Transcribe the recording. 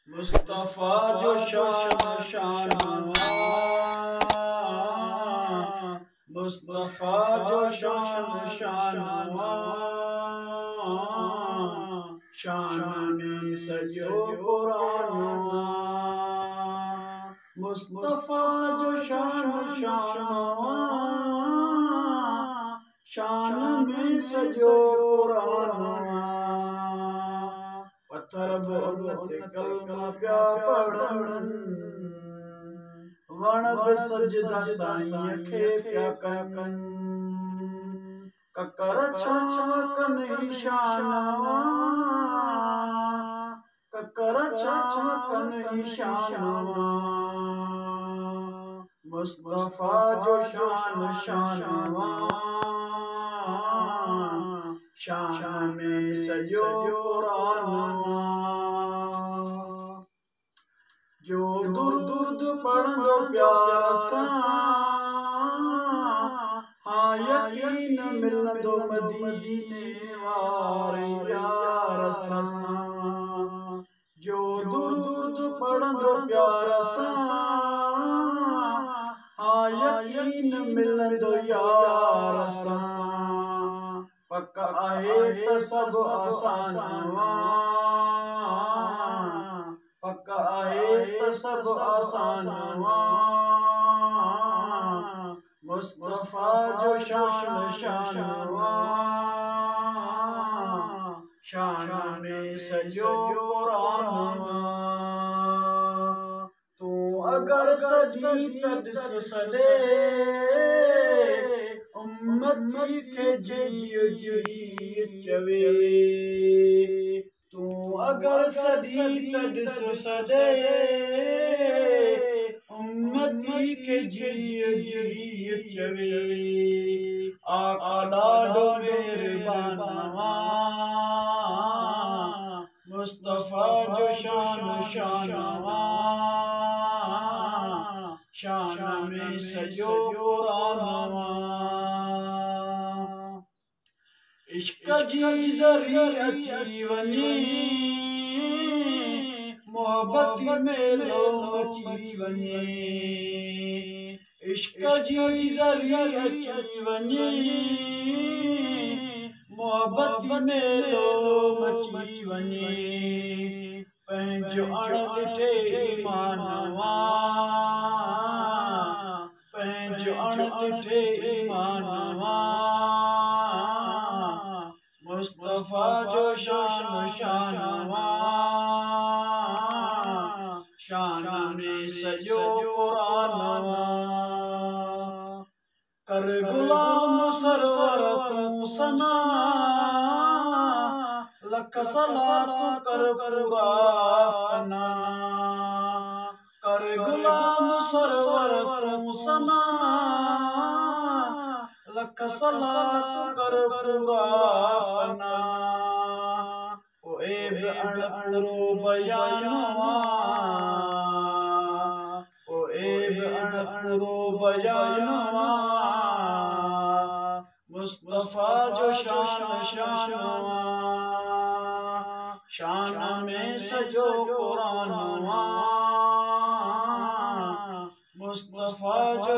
मुस्तफा जो शानवा, मुस्तफा जो शानवा, शान में सजो कुरानवा। मुस्तफा जो शानवा, शान में सजो कुरानवा। पत्थर बोलते कलमा प्या पढ़न, वण बि सजदा साईं खे प्या कन। ककर छाव कन शानवा, ककर छाव कन शानवा। मुस्तफा जो शानवा, शान में सजो कुरानवा। जो दुरूद पढ़ंदो प्यार सां, हाँ यकीन मिलंदो मदीने वारे यार सां। जो दुरूद पढ़ंदो प्यार सां, हाँ यकीन मिलंदो यार सां। पक आहे त सब आसानवा, पक आहे त सब आसानवा। मुस्तफा जो शानवा, शान में सजो कुरानवा। तू अगर सजी त ॾिस सॾे, उम्मती खे जी चवे। तू अगर सजी त ॾिस सॾे, उम्मती खे जी चवे। आका ॾाढो मेहरबानवा, मुस्तफा जो शानवा, शान में सजो कुरानवा। इश्क जी ज़री अची वञे, मोहब्बत में लो मची वञे। इश्क जी ज़री अची वञे, मोहब्बत में लो मची वञे। पंहिंजो अणिठे ईमानवा, पंहिंजो अणिठे ईमानवा। मुस्तफा जो शानवा, शान में सजो कुरानवा। कर गुलाम सरवर तू सना, लख सलात कर पूरा पना। कर गुलाम सरवर तू सना, लख सलात कर पूरा पना। ओ एब अणपुरो बयानवा, ओ एब अणपुरो बयानवा। मुस्तफा जो शानवा, शान में सजो कुरानवा। मुस्तफा जो